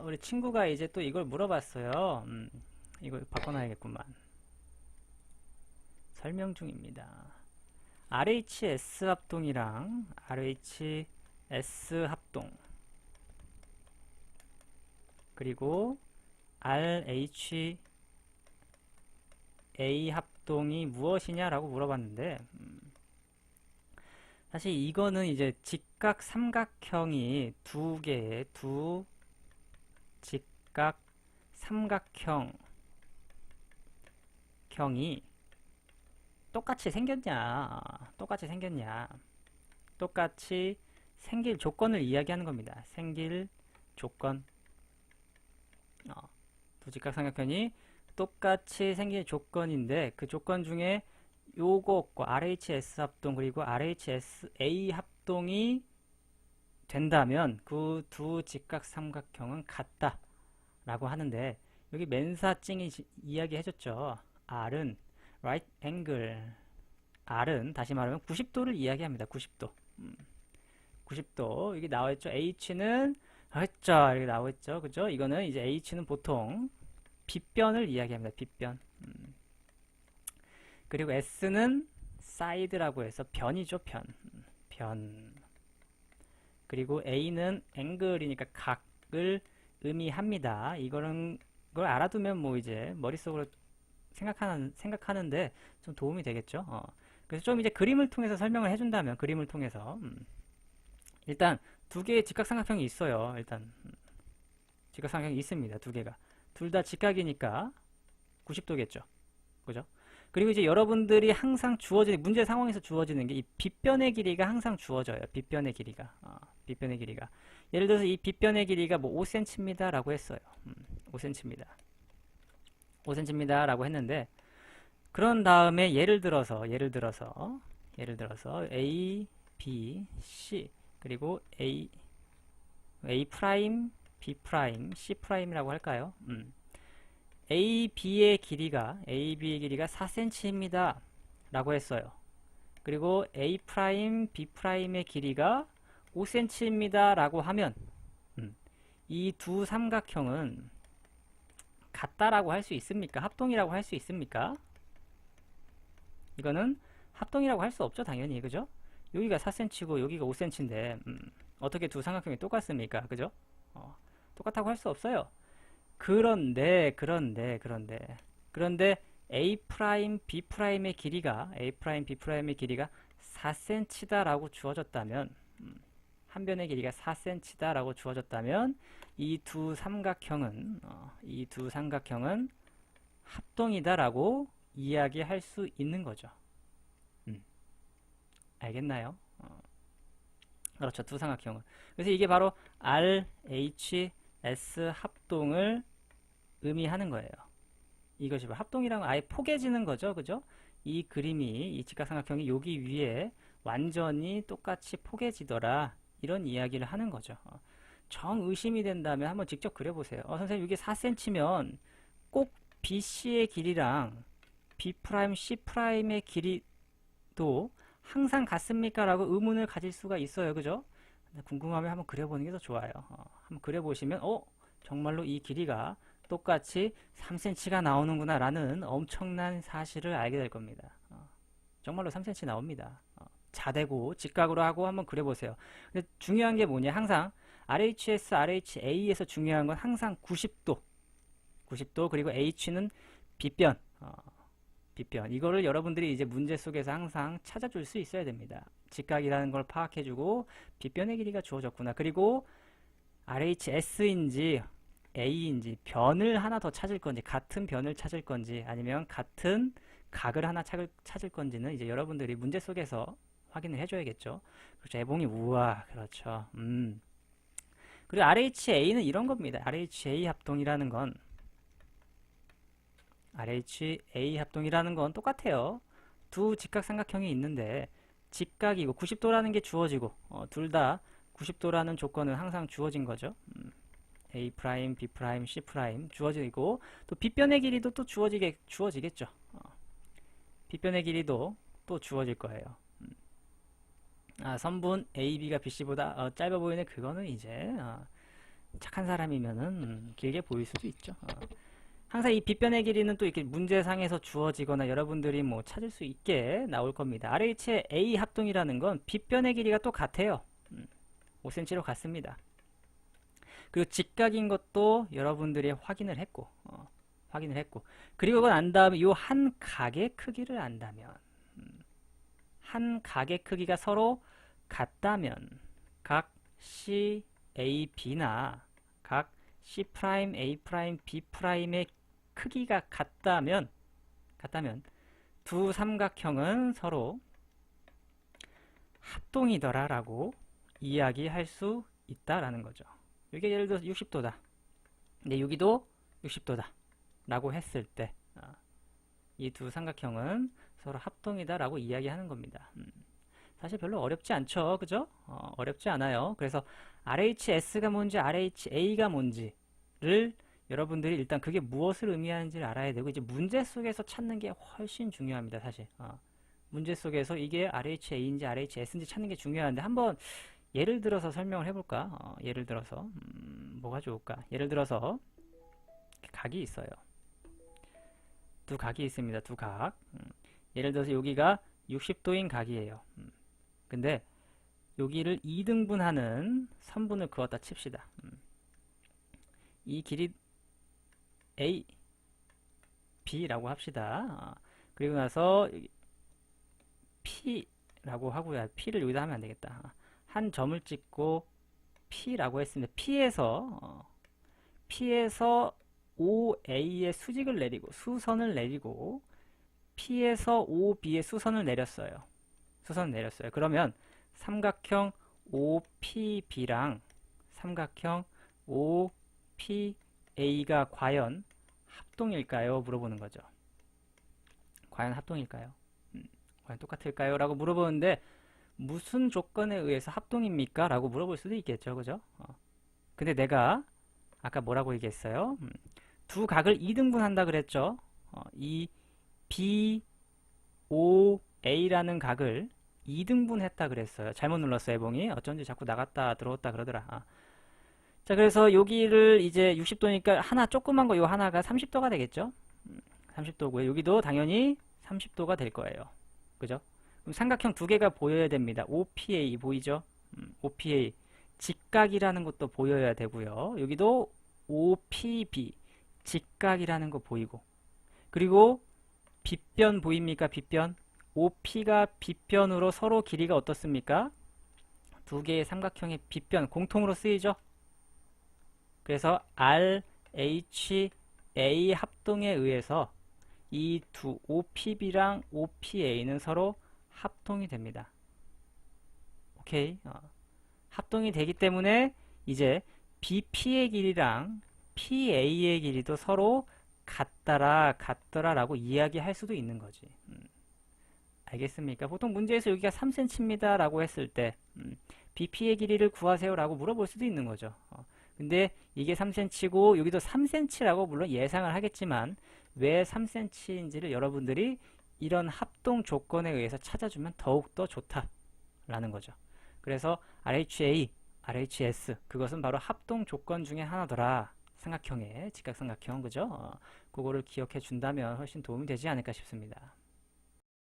우리 친구가 이제 또 이걸 물어봤어요. 이걸 바꿔놔야겠구만. 설명 중입니다. RHS 합동이랑 RHS 합동 그리고 RHA 합동이 무엇이냐라고 물어봤는데 사실 이거는 이제 직각 삼각형이 두 개의 두 직각 삼각형이 똑같이 생겼냐, 똑같이 생길 조건을 이야기하는 겁니다. 생길 조건. 두 직각 삼각형이 똑같이 생길 조건인데 그 조건 중에 요거 RHS 합동 그리고 RHSA 합동이 된다면 그 두 직각 삼각형은 같다 라고 하는데 여기 맨사찡이 이야기 해줬죠. R은 right angle, R은 다시 말하면 90도를 이야기합니다. 90도. 90도. 여기 나와있죠. H는 했죠. 이렇게 나와있죠. 그죠? 이거는 이제 H는 보통 빗변을 이야기합니다. 빗변. 그리고 S는 사이드라고 해서 변이죠. 변. 그리고 A는 앵글이니까 각을 의미합니다. 이걸 알아두면 뭐 이제 머릿속으로 생각하는데 좀 도움이 되겠죠. 그래서 좀 이제 그림을 통해서 설명을 해준다면 그림을 통해서 일단 두 개의 직각삼각형이 있어요. 일단 직각삼각형이 있습니다. 두 개가 둘 다 직각이니까 90도겠죠. 그죠? 그리고 이제 여러분들이 항상 주어지는 문제 상황에서 주어지는 게 이 빗변의 길이가 항상 주어져요. 빗변의 길이가. 빗변의 길이가. 예를 들어서 이 빗변의 길이가 뭐 5cm입니다 라고 했어요. 5cm입니다. 5cm입니다 라고 했는데 그런 다음에 예를 들어서 A, B, C 그리고 A 프라임, B 프라임, C 프라임이라고 할까요? AB의 길이가 4cm입니다 라고 했어요. 그리고 A 프라임, B 프라임의 길이가 5cm입니다 라고 하면 이 두 삼각형은 같다라고 할 수 있습니까? 합동이라고 할 수 있습니까? 이거는 합동이라고 할 수 없죠, 당연히. 그죠? 여기가 4cm고 여기가 5cm인데 어떻게 두 삼각형이 똑같습니까? 그죠? 똑같다고 할 수 없어요. 그런데 A 프라임 B 프라임의 길이가 4cm다라고 주어졌다면 한 변의 길이가 4cm다라고 주어졌다면 이 두 삼각형은 합동이다라고 이야기할 수 있는 거죠. 알겠나요? 그렇죠. 두 삼각형은. 그래서 이게 바로 RHS 합동을 의미하는 거예요. 이것이 합동이란 건 아예 포개지는 거죠. 그죠? 이 그림이, 이 직각삼각형이 여기 위에 완전히 똑같이 포개지더라. 이런 이야기를 하는 거죠. 정 의심이 된다면 한번 직접 그려보세요. 선생님, 이게 4cm면 꼭 BC의 길이랑 B', C'의 길이도 항상 같습니까? 라고 의문을 가질 수가 있어요. 그죠? 궁금하면 한번 그려보는 게 더 좋아요. 한번 그려보시면, 정말로 이 길이가 똑같이 3cm가 나오는구나 라는 엄청난 사실을 알게 될 겁니다. 정말로 3cm 나옵니다. 자대고 직각으로 하고 한번 그려보세요. 근데 중요한 게 뭐냐? 항상 RHS, RHA에서 중요한 건 항상 90도. 그리고 H는 빗변. 빗변. 이거를 여러분들이 이제 문제 속에서 항상 찾아줄 수 있어야 됩니다. 직각이라는 걸 파악해주고 빗변의 길이가 주어졌구나. 그리고 RHS인지 A인지 변을 하나 더 찾을 건지 같은 변을 찾을 건지 아니면 같은 각을 하나 찾을 건지는 이제 여러분들이 문제 속에서 확인을 해줘야겠죠. 그렇죠. 애봉이 우와. 그렇죠. 그리고 RHA는 이런 겁니다. RHA 합동이라는 건 똑같아요. 두 직각삼각형이 있는데 직각이고 90도라는 게 주어지고 둘 다 90도라는 조건은 항상 주어진 거죠. A 프라임, B 프라임, C 프라임 주어지고 또 빗변의 길이도 또 주어지겠죠. 빗변의 길이도 또 주어질 거예요. 선분 AB가 BC보다 짧아 보이는 그거는 이제 착한 사람이면은 길게 보일 수도 있죠. 항상 이 빗변의 길이는 또 이렇게 문제상에서 주어지거나 여러분들이 뭐 찾을 수 있게 나올 겁니다. RH의 A 합동이라는 건 빗변의 길이가 또 같아요. 5cm로 같습니다. 그리고 직각인 것도 여러분들이 확인을 했고, 그리고 그건 안 다음에 이 한 각의 크기를 안다면, 한 각의 크기가 서로 같다면, 각 C, A, B나 각 C', A', B'의 크기가 같다면 두 삼각형은 서로 합동이더라 라고 이야기할 수 있다라는 거죠. 이게 예를 들어서 60도다. 근데 여기도 60도다. 라고 했을 때 이 두 삼각형은 서로 합동이다 라고 이야기하는 겁니다. 사실 별로 어렵지 않죠. 그죠? 어렵지 않아요. 그래서 RHS가 뭔지 RHA가 뭔지를 여러분들이 일단 그게 무엇을 의미하는지를 알아야 되고 이제 문제 속에서 찾는 게 훨씬 중요합니다. 사실 문제 속에서 이게 RHA인지 RHS인지 찾는 게 중요한데 한번 예를 들어서 설명을 해볼까? 예를 들어서 뭐가 좋을까? 예를 들어서 각이 있어요. 두 각이 있습니다. 두 각. 예를 들어서 여기가 60도인 각이에요. 근데 여기를 2등분하는 선분을 그었다 칩시다. 이 길이 A, B라고 합시다. 그리고 나서 P라고 하고요. P를 여기다 하면 안 되겠다. 한 점을 찍고 P라고 했습니다. P에서 OA의 수직을 내리고 수선을 내리고 P에서 OB의 수선을 내렸어요. 그러면 삼각형 OPB랑 삼각형 OPA가 과연 합동일까요? 물어보는 거죠. 과연 합동일까요? 과연 똑같을까요? 라고 물어보는데 무슨 조건에 의해서 합동입니까? 라고 물어볼 수도 있겠죠. 그죠? 근데 내가 아까 뭐라고 얘기했어요? 두 각을 2등분한다 그랬죠. 이 BOA라는 각을 2등분 했다 그랬어요. 잘못 눌렀어요, 봉이. 어쩐지 자꾸 나갔다 들어왔다 그러더라. 자, 그래서 여기를 이제 60도니까 하나 조그만 거 요 하나가 30도가 되겠죠? 30도고요. 여기도 당연히 30도가 될 거예요. 그죠? 그럼 삼각형 두 개가 보여야 됩니다. OPA 보이죠? OPA 직각이라는 것도 보여야 되고요. 여기도 OPB 직각이라는 거 보이고 그리고 빗변 보입니까? 빗변 OP가 빗변으로 서로 길이가 어떻습니까? 두 개의 삼각형의 빗변 공통으로 쓰이죠? 그래서 RHA 합동에 의해서 이 두 OPB랑 OPA는 서로 합동이 됩니다. 오케이. 합동이 되기 때문에 이제 BP의 길이랑 PA의 길이도 서로 같더라라고 이야기할 수도 있는 거지. 알겠습니까? 보통 문제에서 여기가 3cm입니다 라고 했을 때 BP의 길이를 구하세요 라고 물어볼 수도 있는 거죠. 근데 이게 3cm고 여기도 3cm라고 물론 예상을 하겠지만 왜 3cm인지를 여러분들이 이런 합동 조건에 의해서 찾아주면 더욱더 좋다라는 거죠. 그래서 RHA, RHS 그것은 바로 합동 조건 중에 하나더라. 삼각형의 직각삼각형 그죠? 그거를 기억해 준다면 훨씬 도움이 되지 않을까 싶습니다.